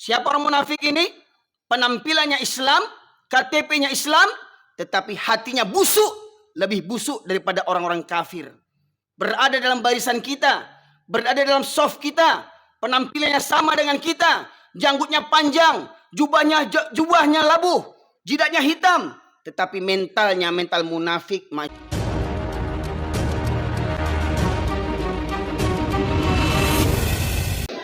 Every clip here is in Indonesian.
Siapa orang munafik ini? Penampilannya Islam, KTP-nya Islam, tetapi hatinya busuk, lebih busuk daripada orang-orang kafir. Berada dalam barisan kita, berada dalam soft kita, penampilannya sama dengan kita, janggutnya panjang, jubahnya labuh, jidatnya hitam, tetapi mentalnya mental munafik.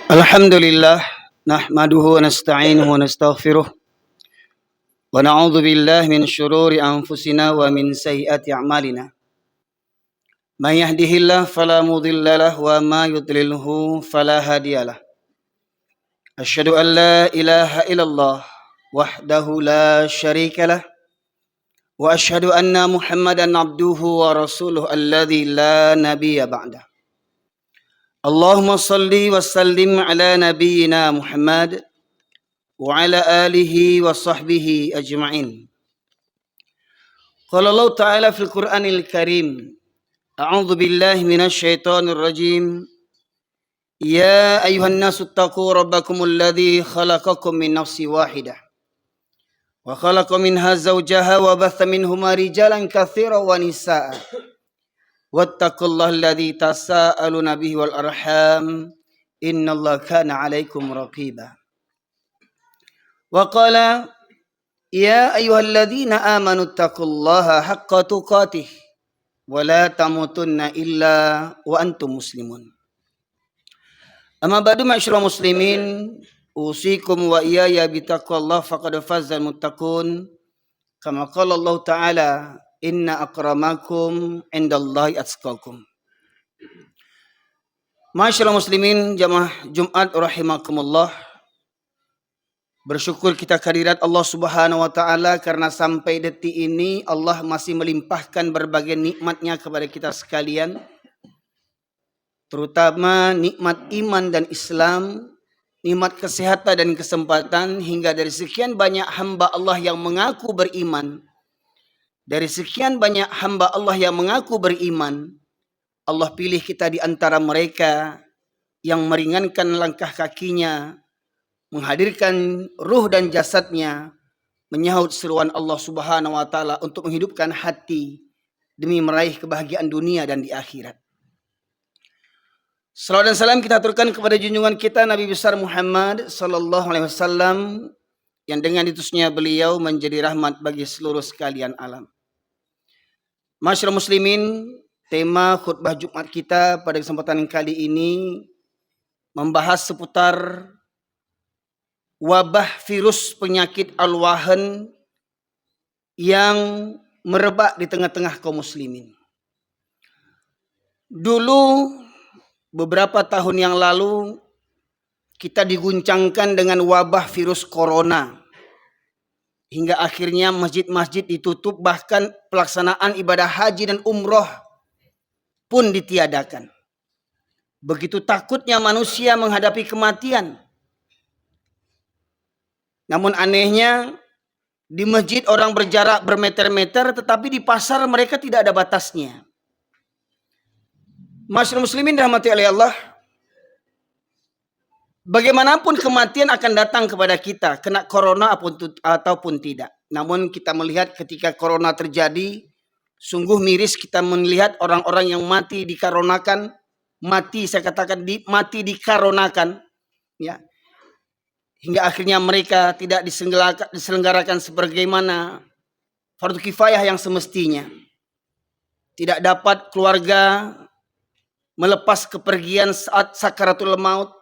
Alhamdulillah, nahmaduhu wa nasta'inuhu wa nastaghfiruh wa na'udzu billahi min syururi anfusina wa min sayyiati a'malina. Man yahdihillahu fala mudilla lahu wa ma yudlilhu fala hadiyalah. Asyhadu an la ilaha illallah wahdahu la syarika lah wa asyhadu anna Muhammadan abduhu wa rasuluhu alladzi la nabiyya ba'dah. Allahumma salli wa sallim ala nabiyyina Muhammad wa ala alihi wa sahbihi ajma'in. Qala Allah Ta'ala fil Qur'anil Karim, a'udzu billahi minasy syaithanir rajim. Ya ayyuhan nasu taqu rabbakumul ladzi khalaqakum min nafsin wahidah wa khalaqa minha zawjaha wa batha minhuma rijalan katsiran wa nisaa'a. Wattaqullaha alladzi tasaaluna bihi wal arham innallaha kana 'alaikum raqiba. Wa qala ya ayyuhalladzina amanu taqullaha haqqa tuqatih wa la tamutunna illa wa antum muslimun. Amma ba'du ma'asyiral muslimin, usikum wa iyaya bitaqwallah faqad fazal muttaqun. Kama qala Allah Ta'ala, inna akramakum indallahi atqakum. Ma'asyiral muslimin, jamaah Jumat rahimakumullah. Bersyukur kita kehadirat Allah Subhanahu wa Ta'ala karena sampai detik ini Allah masih melimpahkan berbagai nikmatnya kepada kita sekalian, terutama nikmat iman dan Islam, nikmat kesehatan dan kesempatan, hingga dari sekian banyak hamba Allah yang mengaku beriman, dari sekian banyak hamba Allah yang mengaku beriman, Allah pilih kita di antara mereka yang meringankan langkah kakinya, menghadirkan ruh dan jasadnya, menyahut seruan Allah Subhanahu wa Ta'ala untuk menghidupkan hati demi meraih kebahagiaan dunia dan di akhirat. Salawat dan salam kita aturkan kepada junjungan kita Nabi besar Muhammad sallallahu alaihi wasallam, yang dengan diutusnya beliau menjadi rahmat bagi seluruh sekalian alam. Masyarakat muslimin, tema khutbah Jumat kita pada kesempatan kali ini membahas seputar wabah virus penyakit al-wahan yang merebak di tengah-tengah kaum muslimin. Dulu beberapa tahun yang lalu kita diguncangkan dengan wabah virus corona, hingga akhirnya masjid-masjid ditutup, bahkan pelaksanaan ibadah haji dan umroh pun ditiadakan. Begitu takutnya manusia menghadapi kematian. Namun anehnya, di masjid orang berjarak bermeter-meter, tetapi di pasar mereka tidak ada batasnya. Masyarakat muslimin rahmati oleh Allah, bagaimanapun kematian akan datang kepada kita, kena corona ataupun tidak. Namun kita melihat ketika corona terjadi, sungguh miris kita melihat orang-orang yang mati dikarenakan, mati dikarenakan, ya. Hingga akhirnya mereka tidak diselenggarakan sebagaimana fardu kifayah yang semestinya. Tidak dapat keluarga melepas kepergian saat sakaratul maut.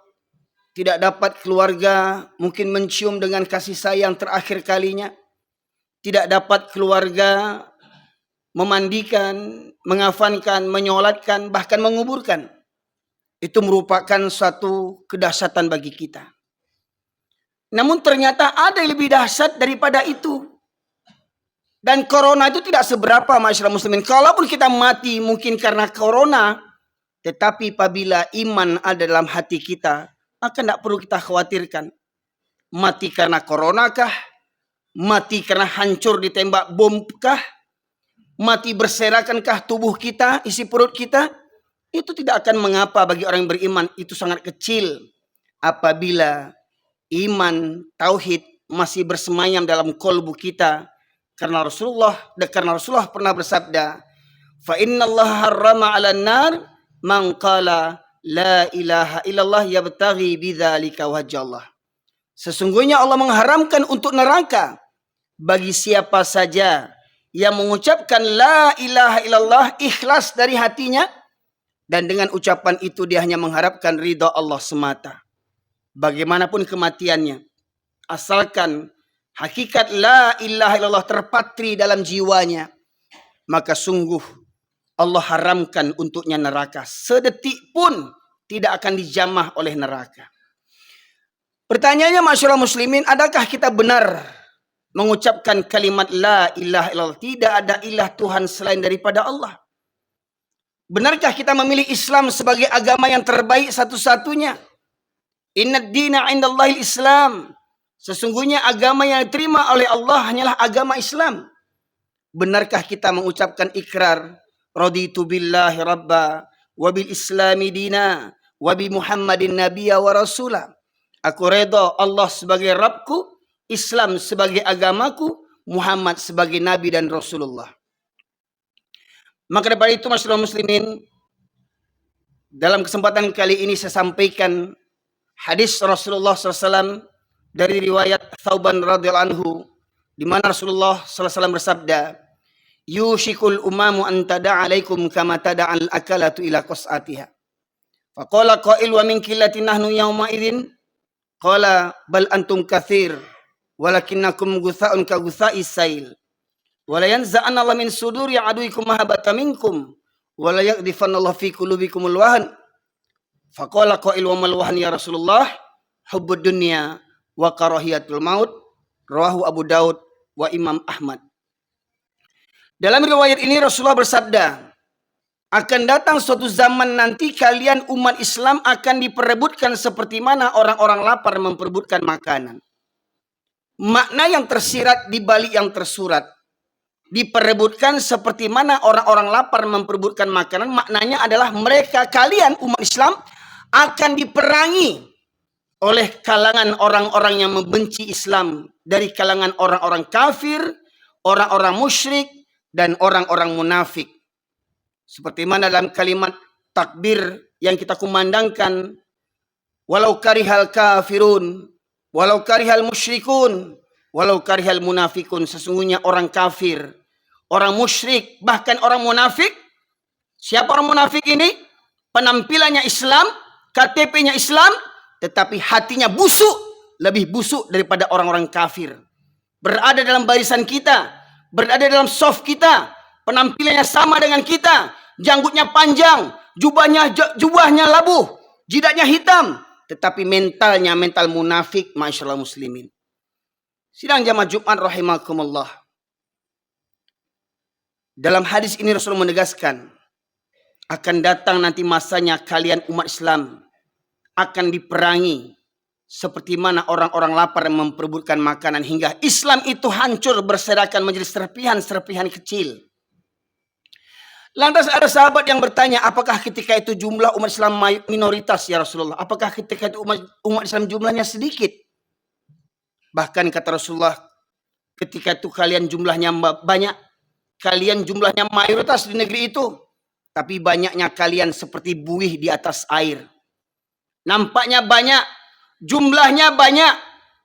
Tidak dapat keluarga mungkin mencium dengan kasih sayang terakhir kalinya. Tidak dapat keluarga memandikan, mengafankan, menyolatkan, bahkan menguburkan. Itu merupakan suatu kedahsyatan bagi kita. Namun ternyata ada yang lebih dahsyat daripada itu. Dan corona itu tidak seberapa masyarakat muslimin. Kalaupun kita mati mungkin karena corona, tetapi apabila iman ada dalam hati kita, maka tidak perlu kita khawatirkan. Mati karena corona kah? Mati karena hancur ditembak bom kah? Mati berserakan-kah tubuh kita, isi perut kita? Itu tidak akan mengapa bagi orang yang beriman. Itu sangat kecil apabila iman, tauhid masih bersemayam dalam kolbu kita. Karena Rasulullah pernah bersabda, fa innallaha harrama 'alan nar man qala la ilaha illallah yabtaghi bidzalika wajhallah. Sesungguhnya Allah mengharamkan untuk neraka bagi siapa saja yang mengucapkan la ilaha illallah ikhlas dari hatinya, dan dengan ucapan itu dia hanya mengharapkan ridha Allah semata. Bagaimanapun kematiannya, asalkan hakikat la ilaha illallah terpatri dalam jiwanya, maka sungguh Allah haramkan untuknya neraka. Sedetik pun tidak akan dijamah oleh neraka. Pertanyaannya, masyarakat muslimin, adakah kita benar mengucapkan kalimat la ilaha illallah, tidak ada ilah Tuhan selain daripada Allah? Benarkah kita memilih Islam sebagai agama yang terbaik satu-satunya? Innad dina indallahil Islam. Sesungguhnya agama yang diterima oleh Allah hanyalah agama Islam. Benarkah kita mengucapkan ikrar raditu billahi rabba wa bil islami dina wa bi Muhammadin nabiyya wa rasula? Aku redha Allah sebagai Rabbku, Islam sebagai agamaku, Muhammad sebagai nabi dan Rasulullah. Maka daripada itu, masyarakat muslimin, dalam kesempatan kali ini saya sampaikan hadis Rasulullah SAW dari riwayat Thauban radhiyallahu anhu, di mana Rasulullah SAW bersabda, yushikul umamu an tada'a alaikum kama tada'al akalatu ila qas'atiha. Faqala qail wa min qillatin nahnu yawma idzin, qala bal antum katsir walakinnakum gutha'un ka gutha'is sail. Wala yanza'anna Allah min suduri aduikum mahabbata minkum wala yaqdhifanna Allah fi qulubikumul wahan. Faqala qail wa mal wahan ya Rasulullah? Hubbud dunya wa karahiyatul maut. Rawahu Abu Daud wa Imam Ahmad. Dalam riwayat ini Rasulullah bersabda, akan datang suatu zaman nanti kalian umat Islam akan diperebutkan seperti mana orang-orang lapar memperebutkan makanan. Makna yang tersirat di balik yang tersurat, diperebutkan seperti mana orang-orang lapar memperebutkan makanan, maknanya adalah mereka, kalian umat Islam, akan diperangi oleh kalangan orang-orang yang membenci Islam, dari kalangan orang-orang kafir, orang-orang musyrik, dan orang-orang munafik. Seperti mana dalam kalimat takbir yang kita kumandangkan, walau karihal kafirun, walau karihal musyrikun, walau karihal munafikun. Sesungguhnya orang kafir, orang musyrik, bahkan orang munafik. Siapa orang munafik ini? Penampilannya Islam, KTP-nya Islam, tetapi hatinya busuk, lebih busuk daripada orang-orang kafir. Berada dalam barisan kita, berada dalam saf kita, penampilannya sama dengan kita, janggutnya panjang, jubahnya labuh, jidatnya hitam, tetapi mentalnya mental munafik, masyaallah muslimin. Sidang jamaah Jumat rahimakumullah. Dalam hadis ini Rasul menegaskan, akan datang nanti masanya kalian umat Islam akan diperangi seperti mana orang-orang lapar memperebutkan makanan, hingga Islam itu hancur berserakan menjadi serpihan-serpihan kecil. Lantas ada sahabat yang bertanya, apakah ketika itu jumlah umat Islam minoritas ya Rasulullah? Apakah ketika itu umat Islam jumlahnya sedikit? Bahkan kata Rasulullah, ketika itu kalian jumlahnya banyak, kalian jumlahnya mayoritas di negeri itu, tapi banyaknya kalian seperti buih di atas air. Nampaknya banyak, jumlahnya banyak,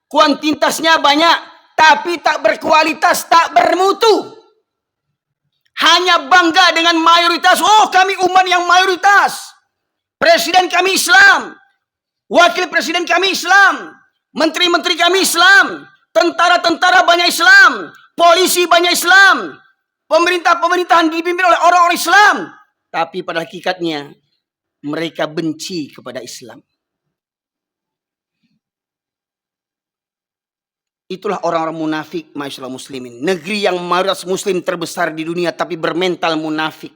kuantitasnya banyak, tapi tak berkualitas, tak bermutu. Hanya bangga dengan mayoritas. Oh, kami umat yang mayoritas. Presiden kami Islam, wakil presiden kami Islam, menteri-menteri kami Islam, tentara-tentara banyak Islam, polisi banyak Islam, pemerintahan dipimpin oleh orang-orang Islam. Tapi pada hakikatnya mereka benci kepada Islam. Itulah orang-orang munafik, masyaallah muslimin. Negeri yang mayoritas muslim terbesar di dunia tapi bermental munafik.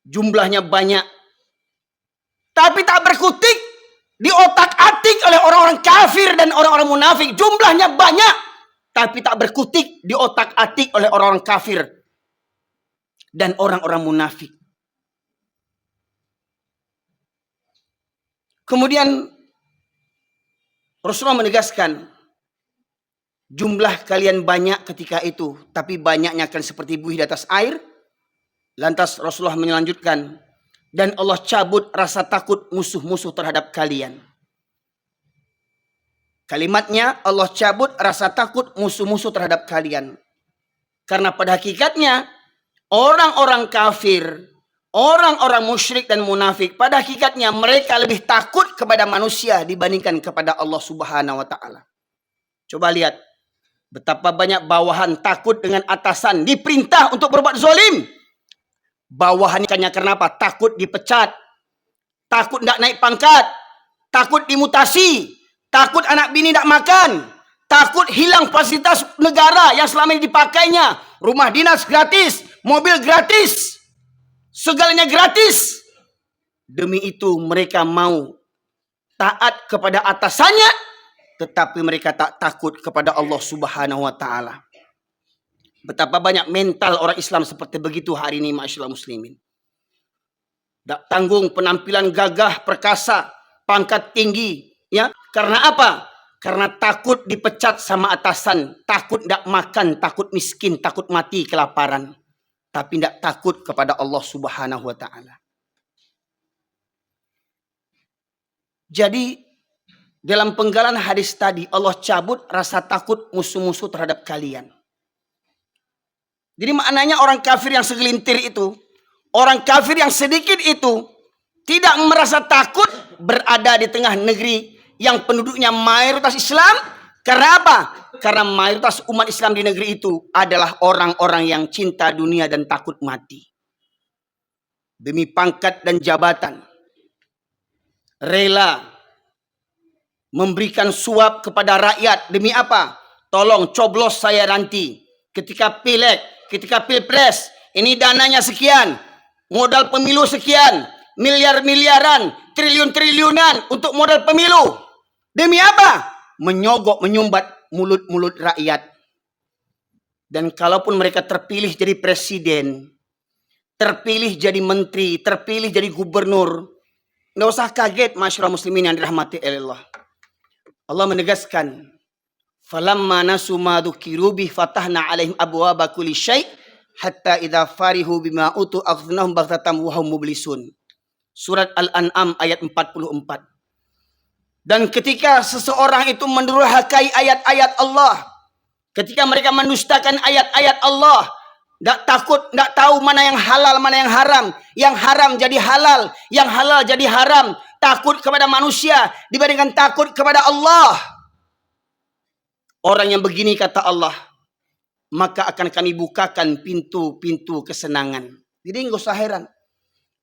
Jumlahnya banyak, tapi tak berkutik, diotak-atik oleh orang-orang kafir dan orang-orang munafik. Jumlahnya banyak, tapi tak berkutik, diotak-atik oleh orang-orang kafir dan orang-orang munafik. Kemudian Rasulullah menegaskan, jumlah kalian banyak ketika itu, tapi banyaknya akan seperti buih di atas air. Lantas Rasulullah melanjutkan, dan Allah cabut rasa takut musuh-musuh terhadap kalian. Kalimatnya, Allah cabut rasa takut musuh-musuh terhadap kalian. Karena pada hakikatnya, orang-orang kafir, orang-orang musyrik dan munafik, pada hakikatnya mereka lebih takut kepada manusia dibandingkan kepada Allah Subhanahu wa Ta'ala. Coba lihat betapa banyak bawahan takut dengan atasan, diperintah untuk berbuat zalim. Bawahannya karena apa? Takut dipecat, takut tidak naik pangkat, takut dimutasi, takut anak bini tidak makan, takut hilang fasilitas negara yang selama ini dipakainya. Rumah dinas gratis, mobil gratis, segalanya gratis. Demi itu mereka mau taat kepada atasannya, tetapi mereka tak takut kepada Allah Subhanahu wa Ta'ala. Betapa banyak mental orang Islam seperti begitu hari ini, ma'asyiral muslimin. Tak tanggung, penampilan gagah, perkasa, pangkat tinggi, ya. Karena apa? Karena takut dipecat sama atasan, takut tidak makan, takut miskin, takut mati kelaparan, tapi tidak takut kepada Allah Subhanahu wa Ta'ala. Jadi dalam penggalan hadis tadi, Allah cabut rasa takut musuh-musuh terhadap kalian. Jadi maknanya orang kafir yang segelintir itu, orang kafir yang sedikit itu, tidak merasa takut berada di tengah negeri yang penduduknya mayoritas Islam. Karena apa? Karena mayoritas umat Islam di negeri itu adalah orang-orang yang cinta dunia dan takut mati. Demi pangkat dan jabatan, rela memberikan suap kepada rakyat. Demi apa? Tolong coblos saya nanti. Ketika pileg, ketika pilpres, ini dananya sekian, modal pemilu sekian, miliar-miliaran, triliun-triliunan untuk modal pemilu. Demi apa? Menyogok, menyumbat mulut-mulut rakyat. Dan kalaupun mereka terpilih jadi presiden, terpilih jadi menteri, terpilih jadi gubernur, nggak usah kaget, masyarakat muslimin yang dirahmati Allah. Allah menegaskan, falamma nasu ma dzukiru bih fatahna alaihim abwaaba kulli syai' hatta idza farihu bima utu akhadnahum baghtatan wa hum mublisun. Surat Al-An'am ayat 44. Dan ketika seseorang itu mendurhakai ayat-ayat Allah, ketika mereka mendustakan ayat-ayat Allah, tidak takut, tidak tahu mana yang halal, mana yang haram jadi halal, yang halal jadi haram, takut kepada manusia dibandingkan takut kepada Allah. Orang yang begini, kata Allah, maka akan kami bukakan pintu-pintu kesenangan. Jadi nggak usah heran.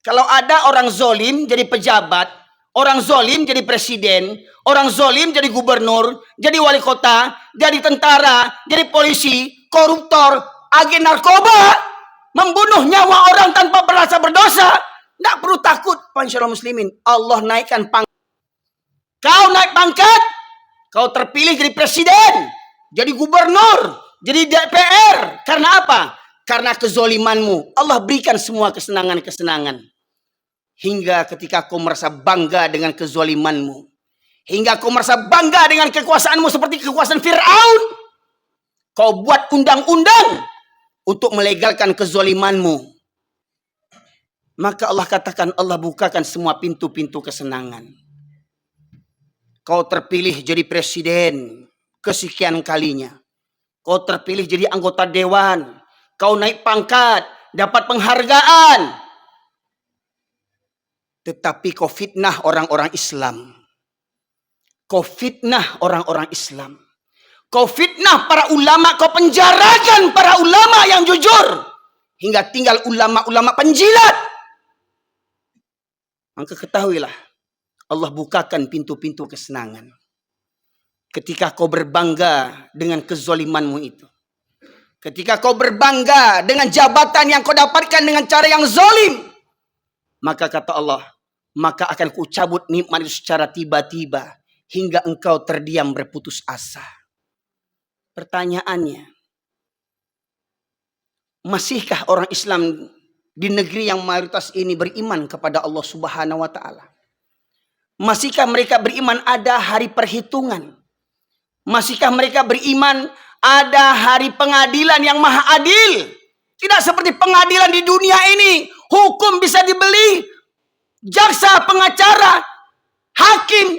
Kalau ada orang zolim jadi pejabat, orang zolim jadi presiden, orang zolim jadi gubernur, jadi wali kota, jadi tentara, jadi polisi, koruptor, agen narkoba, membunuh nyawa orang tanpa merasa berdosa, tidak perlu takut, masyarakat muslimin. Allah naikkan pangkat. Kau naik pangkat, kau terpilih jadi presiden, jadi gubernur, jadi DPR. Karena apa? Karena kezolimanmu. Allah berikan semua kesenangan-kesenangan. Hingga ketika kau merasa bangga dengan kezolimanmu, hingga kau merasa bangga dengan kekuasaanmu seperti kekuasaan Fir'aun, kau buat undang-undang untuk melegalkan kezolimanmu. Maka Allah katakan, Allah bukakan semua pintu-pintu kesenangan. Kau terpilih jadi presiden kesekian kalinya. Kau terpilih jadi anggota dewan. Kau naik pangkat, dapat penghargaan. Tetapi kau fitnah orang-orang Islam. Kau fitnah orang-orang Islam. Kau fitnah para ulama, kau penjarakan para ulama yang jujur. Hingga tinggal ulama-ulama penjilat. Maka ketahuilah, Allah bukakan pintu-pintu kesenangan. Ketika kau berbangga dengan kezolimanmu itu. Ketika kau berbangga dengan jabatan yang kau dapatkan dengan cara yang zolim. Maka kata Allah, maka akan kucabut nikmat itu secara tiba-tiba. Hingga engkau terdiam berputus asa. Pertanyaannya, masihkah orang Islam di negeri yang mayoritas ini beriman kepada Allah Subhanahu wa Ta'ala? Masihkah mereka beriman ada hari perhitungan? Masihkah mereka beriman ada hari pengadilan yang maha adil? Tidak seperti pengadilan di dunia ini. Hukum bisa dibeli. Jaksa, pengacara, hakim,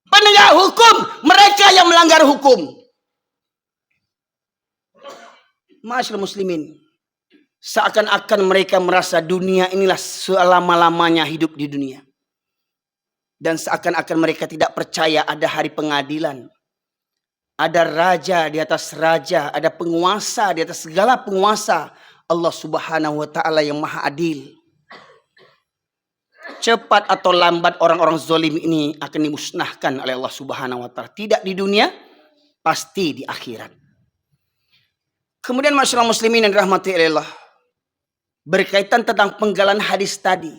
penegak hukum, mereka yang melanggar hukum. Masyaallah muslimin, seakan-akan mereka merasa dunia inilah selama-lamanya hidup di dunia. Dan seakan-akan mereka tidak percaya ada hari pengadilan. Ada raja di atas raja, ada penguasa di atas segala penguasa. Allah Subhanahu wa taala yang maha adil. Cepat atau lambat orang-orang zalim ini akan dimusnahkan oleh Allah Subhanahu wa taala. Tidak di dunia, pasti di akhirat. Kemudian masyarakat muslimin yang dirahmati Allah, berkaitan tentang penggalan hadis tadi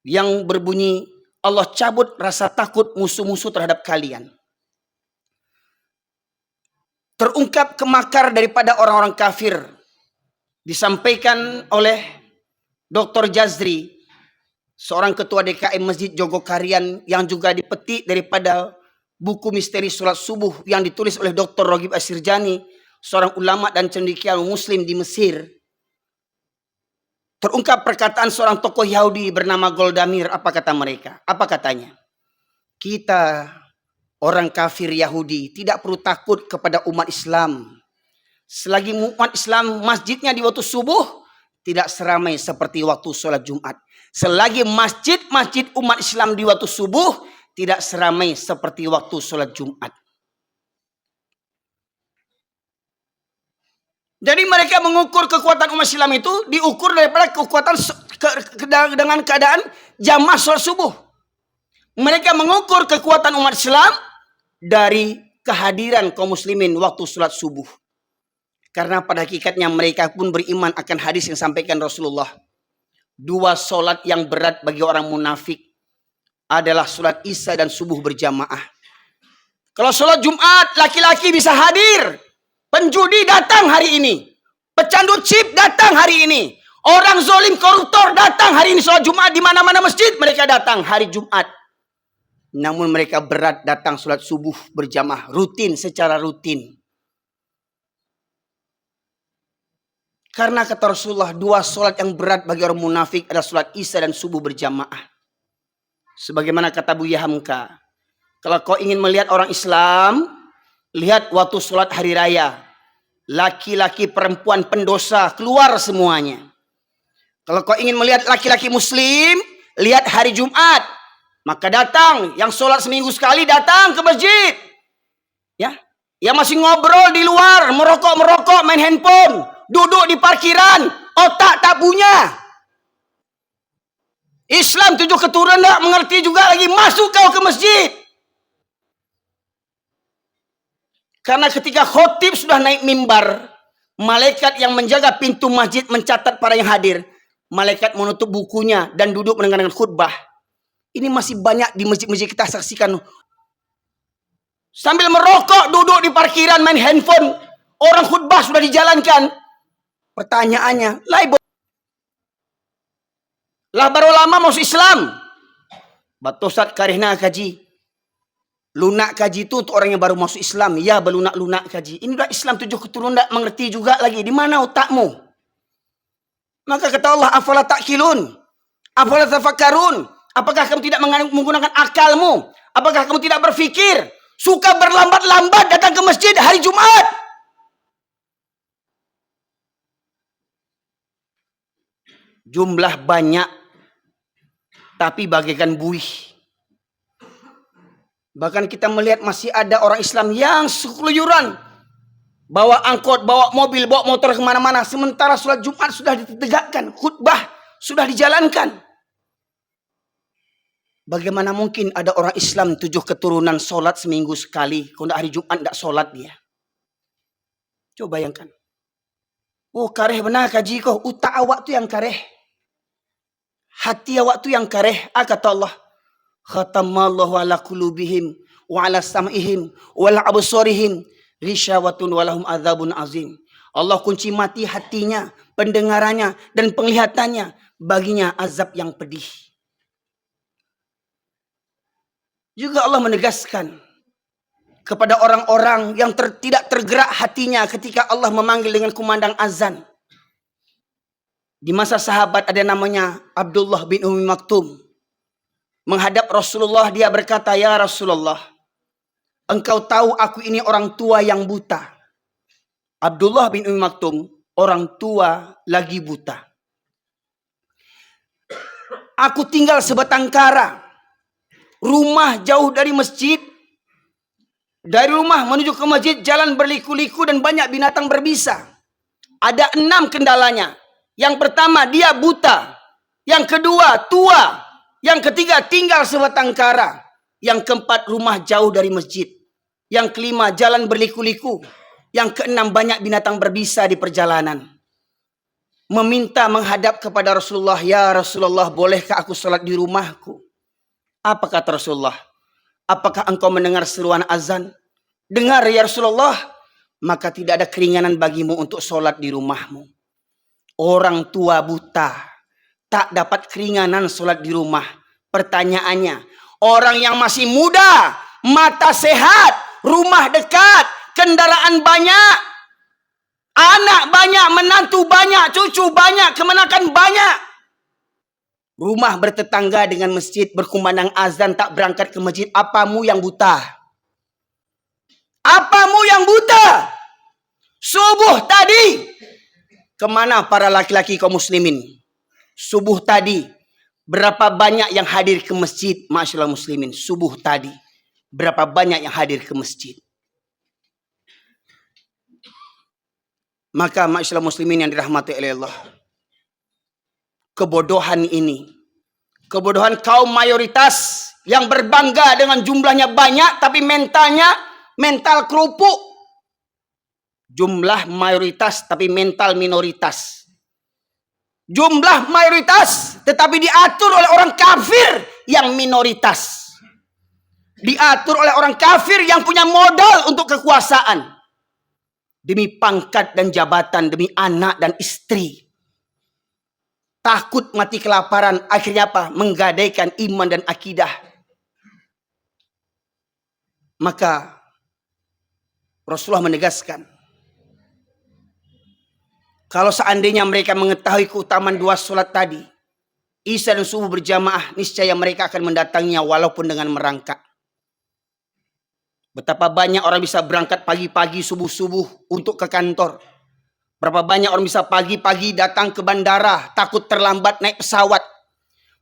yang berbunyi Allah cabut rasa takut musuh-musuh terhadap kalian. Terungkap kemakar daripada orang-orang kafir. Disampaikan oleh Dr. Jazri, seorang ketua DKM Masjid Jogokarian, yang juga dipetik daripada buku misteri sholat subuh yang ditulis oleh Dr. Ragib Asirjani, seorang ulama dan cendekiawan muslim di Mesir. Terungkap perkataan seorang tokoh Yahudi bernama Goldamir. Apa kata mereka? Apa katanya? Kita orang kafir Yahudi tidak perlu takut kepada umat Islam. Selagi umat Islam masjidnya di waktu subuh tidak seramai seperti waktu sholat Jumat. Selagi masjid-masjid umat Islam di waktu subuh tidak seramai seperti waktu sholat Jumat. Jadi mereka mengukur kekuatan umat Islam itu diukur daripada kekuatan dengan keadaan jamaah sholat subuh. Mereka mengukur kekuatan umat Islam dari kehadiran kaum muslimin waktu sholat subuh. Karena pada hakikatnya mereka pun beriman akan hadis yang disampaikan Rasulullah. Dua sholat yang berat bagi orang munafik adalah sholat isya dan subuh berjamaah. Kalau sholat Jumat laki-laki bisa hadir. Penjudi datang hari ini. Pecandu chip datang hari ini. Orang zolim koruptor datang hari ini. Sholat Jumat di mana-mana masjid mereka datang hari Jumat. Namun mereka berat datang sholat subuh berjamaah. Rutin, secara rutin. Karena kata Rasulullah, dua sholat yang berat bagi orang munafik adalah sholat isya dan subuh berjamaah. Sebagaimana kata Buya Hamka. Kalau kau ingin melihat orang Islam, lihat waktu sholat hari raya. Laki-laki perempuan pendosa keluar semuanya. Kalau kau ingin melihat laki-laki muslim, lihat hari Jumat. Maka datang, yang sholat seminggu sekali datang ke masjid. Ya, yang masih ngobrol di luar, merokok, main handphone, duduk di parkiran, otak tak punya. Islam 7 keturunan tak mengerti juga lagi, masuk kau ke masjid. Karena ketika khotib sudah naik mimbar, malaikat yang menjaga pintu masjid mencatat para yang hadir. Malaikat menutup bukunya dan duduk mendengarkan khutbah. Ini masih banyak di masjid-masjid kita saksikan. Sambil merokok, duduk di parkiran, main handphone. Orang khutbah sudah dijalankan. Pertanyaannya, lah baru lama masuk Islam. Batosat karihna kaji. Lunak kaji itu untuk orang yang baru masuk Islam. Ya, belunak-lunak kaji. Ini udah Islam 7 keturunan, tak mengerti juga lagi. Di mana otakmu? Maka kata Allah, afala ta'kilun? Afala tafakkarun? Apakah kamu tidak menggunakan akalmu? Apakah kamu tidak berpikir? Suka berlambat-lambat datang ke masjid hari Jumat. Jumlah banyak, tapi bagaikan buih. Bahkan kita melihat masih ada orang Islam yang sekeluyuran. Bawa angkot, bawa mobil, bawa motor kemana-mana. Sementara sholat Jumat sudah ditegakkan. Khutbah sudah dijalankan. Bagaimana mungkin ada orang Islam 7 keturunan sholat seminggu sekali. Kalau hari Jumat tidak sholat dia. Coba bayangkan. Oh kareh benar kaji kau. Utak awak tu yang kareh. Hati awak tu yang kareh. Kata Allah. Khatamallahu ala qulubihim wa ala sam'ihim wa ala absarihim risyawatun walahum adzabun azim. Allah kunci mati hatinya, pendengarannya dan penglihatannya, baginya azab yang pedih. Juga Allah menegaskan kepada orang-orang yang tidak tergerak hatinya ketika Allah memanggil dengan kumandang azan. Di masa sahabat ada namanya Abdullah bin Ummi Maktum. Menghadap Rasulullah, dia berkata, "Ya Rasulullah, engkau tahu aku ini orang tua yang buta." Abdullah bin Ummi Maktum, orang tua lagi buta. "Aku tinggal sebatang kara. Rumah jauh dari masjid. Dari rumah menuju ke masjid jalan berliku-liku dan banyak binatang berbisa. Ada 6 kendalanya. Yang pertama, dia buta. Yang kedua, tua. Yang ketiga, tinggal sebatang kara. Yang keempat, rumah jauh dari masjid. Yang kelima, jalan berliku-liku. Yang keenam, banyak binatang berbisa di perjalanan." Meminta menghadap kepada Rasulullah, "Ya Rasulullah, bolehkah aku sholat di rumahku?" Apa kata Rasulullah? "Apakah engkau mendengar seruan azan?" "Dengar ya Rasulullah." "Maka tidak ada keringanan bagimu untuk sholat di rumahmu." Orang tua buta tak dapat keringanan sholat di rumah. Pertanyaannya, orang yang masih muda, mata sehat, rumah dekat, kendaraan banyak, anak banyak, menantu banyak, cucu banyak, kemenakan banyak, rumah bertetangga dengan masjid, berkumandang azan, tak berangkat ke masjid. Apamu yang buta? Apamu yang buta? Subuh tadi, kemana para laki-laki kaum muslimin? Subuh tadi, berapa banyak yang hadir ke masjid? Ma'asyiral muslimin, subuh tadi, berapa banyak yang hadir ke masjid? Maka ma'asyiral muslimin yang dirahmati oleh Allah, kebodohan ini, kebodohan kaum mayoritas yang berbangga dengan jumlahnya banyak tapi mentalnya mental kerupuk. Jumlah mayoritas tapi mental minoritas. Jumlah mayoritas tetapi diatur oleh orang kafir yang minoritas. Diatur oleh orang kafir yang punya modal untuk kekuasaan. Demi pangkat dan jabatan, demi anak dan istri. Takut mati kelaparan, akhirnya apa? Menggadaikan iman dan akidah. Maka Rasulullah menegaskan, kalau seandainya mereka mengetahui keutamaan 2 sholat tadi, Isya dan subuh berjamaah, niscaya mereka akan mendatanginya walaupun dengan merangkak. Betapa banyak orang bisa berangkat pagi-pagi, subuh-subuh untuk ke kantor. Berapa banyak orang bisa pagi-pagi datang ke bandara, takut terlambat naik pesawat.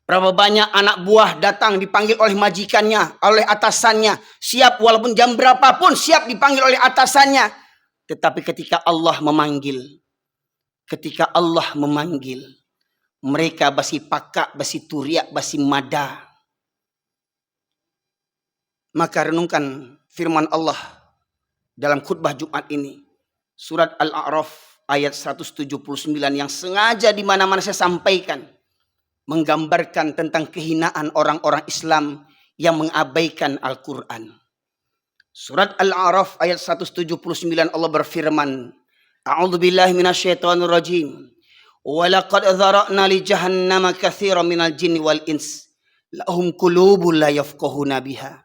Berapa banyak anak buah datang dipanggil oleh majikannya, oleh atasannya. Siap walaupun jam berapapun, siap dipanggil oleh atasannya. Tetapi ketika Allah memanggil, mereka basi pakak, basi turiak, basi mada. Maka renungkan firman Allah dalam khutbah Jumat ini. Surat Al-A'raf ayat 179 yang sengaja di mana-mana saya sampaikan. Menggambarkan tentang kehinaan orang-orang Islam yang mengabaikan Al-Quran. Surat Al-A'raf ayat 179 Allah berfirman, "A'udzubillahi minasyaitonirrajim. Walaqad dzara'na li jahannama katsiran minal jinni wal ins. Lahum qulubun la yafqahuna biha.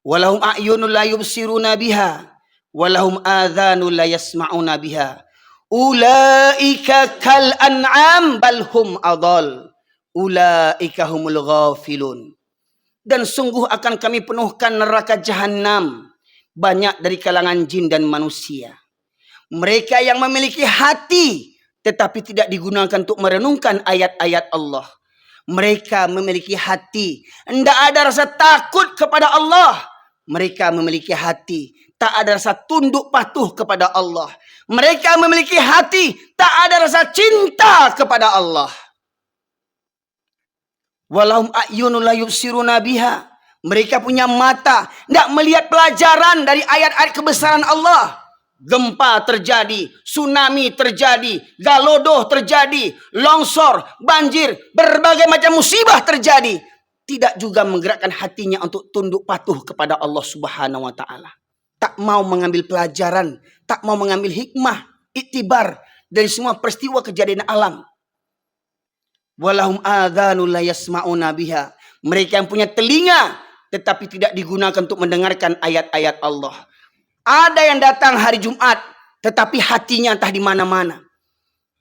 Walahum a'yunun la yubsiruna biha. Walahum adhanun la yasma'una biha. Ulaika kal an'am bal hum adall. Ulaika humul ghafilun." Dan sungguh akan kami penuhkan neraka jahanam banyak dari kalangan jin dan manusia. Mereka yang memiliki hati tetapi tidak digunakan untuk merenungkan ayat-ayat Allah. Mereka memiliki hati, tidak ada rasa takut kepada Allah. Mereka memiliki hati, tak ada rasa tunduk patuh kepada Allah. Mereka memiliki hati, tak ada rasa cinta kepada Allah. Walahum a'yunun la yubsiruna biha. Mereka punya mata, tidak melihat pelajaran dari ayat-ayat kebesaran Allah. Gempa terjadi, tsunami terjadi, galodoh terjadi, longsor, banjir, berbagai macam musibah terjadi. Tidak juga menggerakkan hatinya untuk tunduk patuh kepada Allah Subhanahu wa Ta'ala. Tak mau mengambil pelajaran, tak mau mengambil hikmah, iktibar dari semua peristiwa kejadian alam. Walahum adhanul la yasma'una biha. Mereka yang punya telinga tetapi tidak digunakan untuk mendengarkan ayat-ayat Allah. Ada yang datang hari Jumat, tetapi hatinya entah di mana-mana.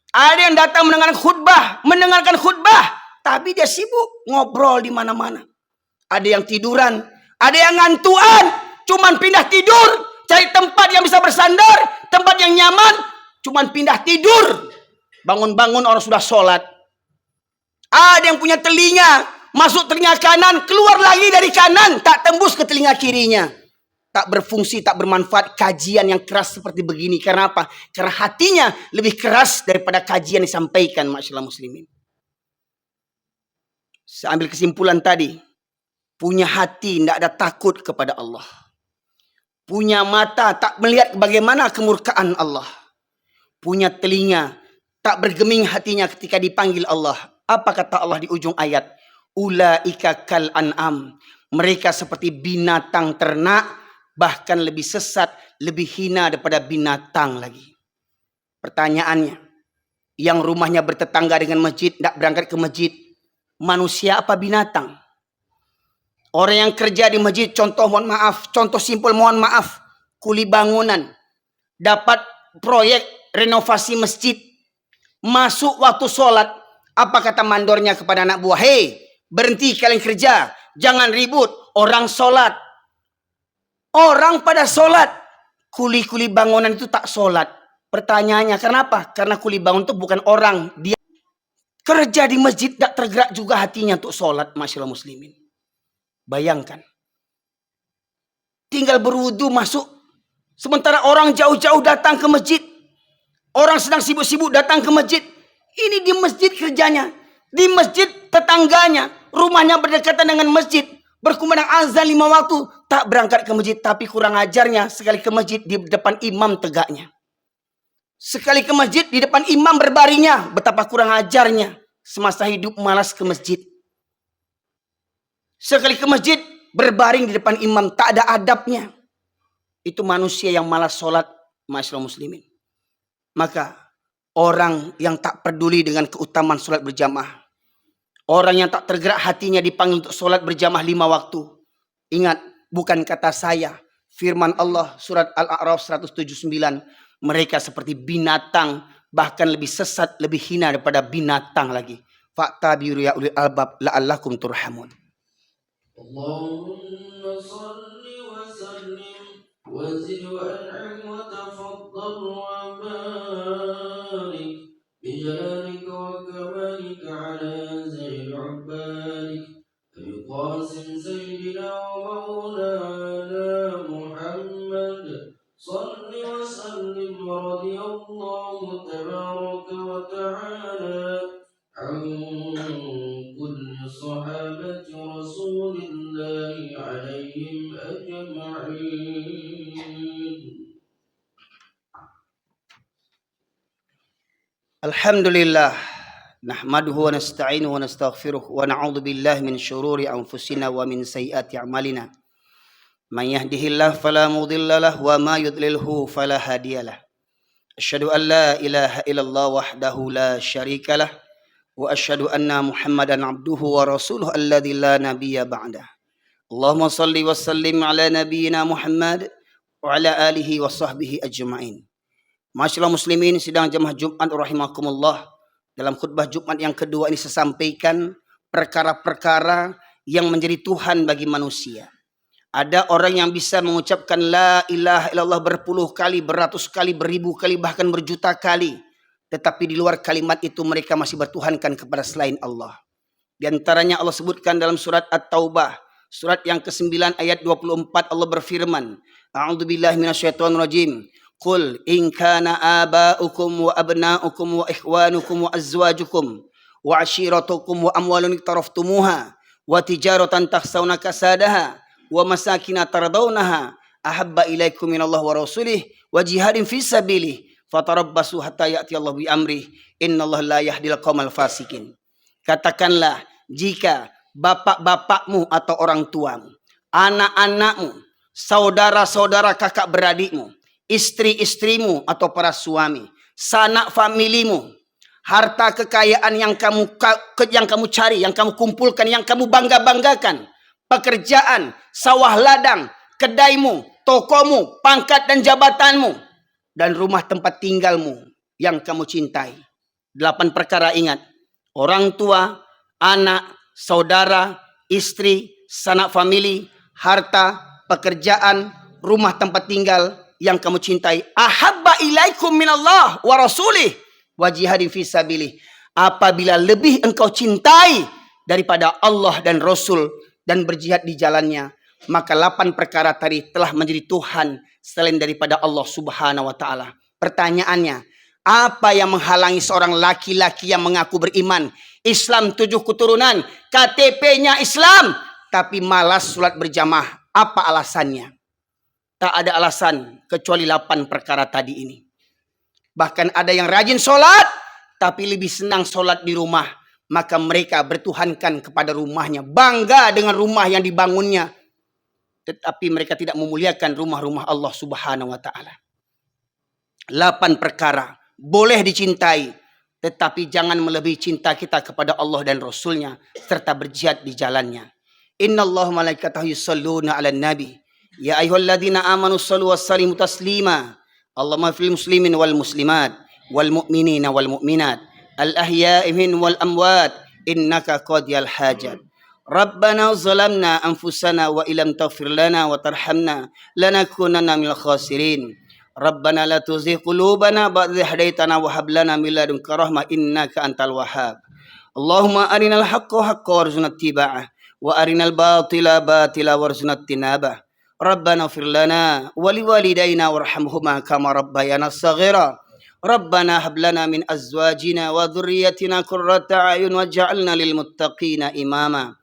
Ada yang datang mendengarkan khutbah, tapi dia sibuk ngobrol di mana-mana. Ada yang tiduran, ada yang ngantuan, cuman pindah tidur, cari tempat yang bisa bersandar, tempat yang nyaman, cuman pindah tidur. Bangun-bangun orang sudah sholat. Ada yang punya telinga, masuk telinga kanan, keluar lagi dari kanan, tak tembus ke telinga kirinya. Tak berfungsi, tak bermanfaat kajian yang keras seperti begini. Karena apa? Karena hatinya lebih keras daripada kajian yang disampaikan, masyaallah muslimin. Saya ambil kesimpulan tadi. Punya hati, tidak ada takut kepada Allah. Punya mata, tak melihat bagaimana kemurkaan Allah. Punya telinga, tak bergeming hatinya ketika dipanggil Allah. Apa kata Allah di ujung ayat? Ulaika kal an'am. Mereka seperti binatang ternak, bahkan lebih sesat, lebih hina daripada binatang lagi. Pertanyaannya, yang rumahnya bertetangga dengan masjid, tidak berangkat ke masjid, manusia apa binatang? Orang yang kerja di masjid, contoh simpel mohon maaf, kuli bangunan, dapat proyek renovasi masjid, masuk waktu sholat, apa kata mandornya kepada anak buah? Hei, berhenti kalian kerja, jangan ribut, orang sholat. Orang pada sholat, kuli-kuli bangunan itu tak sholat. Pertanyaannya, kenapa? Karena kuli bangun itu bukan orang, dia kerja di masjid, tak tergerak juga hatinya untuk sholat, masyaallah muslimin. Bayangkan, tinggal berwudu masuk, sementara orang jauh-jauh datang ke masjid, orang sedang sibuk-sibuk datang ke masjid. Ini di masjid kerjanya, di masjid tetangganya, rumahnya berdekatan dengan masjid, berkumandang azan 5 waktu, tak berangkat ke masjid. Tapi kurang ajarnya, sekali ke masjid di depan imam tegaknya, sekali ke masjid di depan imam berbaringnya. Betapa kurang ajarnya, semasa hidup malas ke masjid. Sekali ke masjid berbaring di depan imam, tak ada adabnya. Itu manusia yang malas sholat, masyaallah muslimin. Maka orang yang tak peduli dengan keutamaan sholat berjamaah, orang yang tak tergerak hatinya dipanggil untuk sholat berjamaah 5 waktu. Ingat, bukan kata saya, firman Allah surat Al-A'raf 179. Mereka seperti binatang, bahkan lebih sesat, lebih hina daripada binatang lagi. Fa'tabiru ya ulil albab la'allakum turhamun. Allahumma salli wa sallim wa zid wa an'im wa tafaddal wa barik bijalalika wa kamalika ala zainil ubbalik Abi Qasim Sayyidina wa maulana Muhammad salli wa sallim wa radiyallahu tabaraka wa ta'ala an kulli sahabati rasulillahi alaihim ajma'in. Alhamdulillah, nahmaduhu wa nasta'inuhu wa nastaghfiruh wa na'udzu billahi min syururi anfusina wa min sayyiati a'malina. Man yahdihillahu fala mudilla lahu wa ma yudlilhu fala hadiyalah. Asyhadu an la ilaha illallah wahdahu la syarika lah wa asyhadu anna Muhammadan abduhu wa rasuluhu alladzi la nabiyya ba'dah. Allahumma salli wa sallim ala nabiyyina Muhammad wa ala alihi wa sahbihi ajma'in. Masyaallah muslimin sidang jemaah Jumat rahimakumullah. Dalam khutbah Jumat yang kedua ini saya sampaikan perkara-perkara yang menjadi Tuhan bagi manusia. Ada orang yang bisa mengucapkan la ilaha illallah berpuluh kali, beratus kali, beribu kali, bahkan berjuta kali. Tetapi di luar kalimat itu mereka masih bertuhankan kepada selain Allah. Di antaranya Allah sebutkan dalam surat At-Taubah, surat yang ke-9 ayat 24, Allah berfirman, A'udzubillahi minasyaitonirrajim. Qul in kana aba'ukum wa abna'ukum wa ikhwanukum wa azwajukum wa ashiratukum wa amwalun iktaraftumuha wa tijaratan takhsawna kasadaha wa masakina tardawnaha ahabba ilaikum minallah wa rasulih wa jihadin fi sabilih fatarabbasu hatta ya'tiyallahu bi amrih innallaha la yahdil qaumal fasikin. Katakanlah, jika bapak-bapakmu atau orang tuamu, anak-anakmu, saudara-saudara kakak beradikmu, istri-istrimu atau para suami, sanak familimu, harta kekayaan yang kamu cari, yang kamu kumpulkan, yang kamu bangga-banggakan, pekerjaan, sawah ladang, kedaimu, tokomu, pangkat dan jabatanmu, dan rumah tempat tinggalmu yang kamu cintai. 8 perkara ingat. Orang tua, anak, saudara, istri, sanak famili, harta, pekerjaan, rumah tempat tinggal yang kamu cintai. Ahabba ilaikum minallah wa rasulih wa jihadin fisabilih. Apabila lebih engkau cintai daripada Allah dan Rasul dan berjihad di jalannya, maka 8 perkara tadi telah menjadi Tuhan selain daripada Allah Subhanahu wa taala. Pertanyaannya, apa yang menghalangi seorang laki-laki yang mengaku beriman, Islam 7 keturunan, KTP-nya Islam, tapi malas sholat berjamaah? Apa alasannya? Tak ada alasan kecuali 8 perkara tadi ini. Bahkan ada yang rajin sholat, tapi lebih senang sholat di rumah. Maka mereka bertuhankan kepada rumahnya, bangga dengan rumah yang dibangunnya, tetapi mereka tidak memuliakan rumah-rumah Allah Subhanahu wa taala. 8 perkara boleh dicintai, tetapi jangan melebihi cinta kita kepada Allah dan Rasulnya serta berjihad di jalannya. Innallaha malaikatahu yusholluna 'alan nabi ya ayyuhalladzina amanu shallu wa sallimu taslima. Allahumma fil muslimin wal muslimat wal mu'minina wal mu'minat al ahya'i minhum wal amwat innaka qadiyal hajat. Rabbana zalamna anfusana wa illam taghfir lana wa tarhamna lanakunanna minal khasirin. Rabbana la tuzigh qulubana ba'da idh hadaitana wa hab lana min ladunka rahmah innaka antal wahhab. Allahumma arinal haqqa haqqan warzuqna ittiba'ah wa arinal batila batila warzuqna ijtinabah. Rabbana ighfir lana wa liwalidayna warhamhuma kama rabbayana shaghira. Rabbana hab lana min azwajina wa dhurriyyatina qurrata a'yun waj'alna lil muttaqina imama.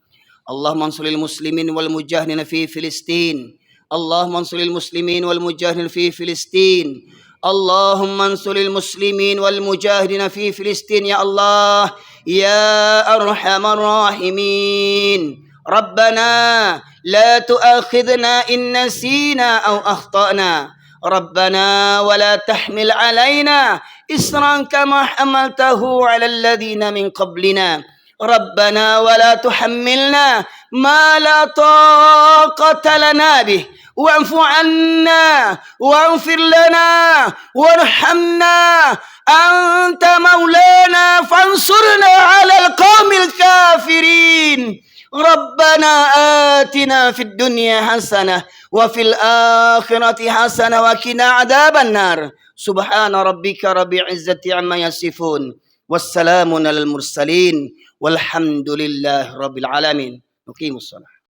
Allahumma ansuril muslimin wal mujahidin fi Filistin. Allahumma ansuril muslimin wal mujahidin fi Filistin. Allahumma ansuril muslimin wal mujahidin fi Filistin ya Allah ya arhamar rahimin. Rabbana la tu'akhidhna in nasina aw akhtana. Rabbana wa la tahmil alaina isran kama hamaltahu ala alladhina min qablina. Rabbana wa la tuhammilna ma la taqata lana bih wa'fu 'anna waghfir lana warhamna anta maulana fansurna 'alal qaumil kafirin. Rabbana atina fid dunya hasanah wa fil akhirati hasanah wa qina 'adzaban nar. Subhana rabbika rabbil izzati 'amma yasifun. Wassalamun alal mursalin walhamdulillahi rabbil alamin. Nuqimus shalah.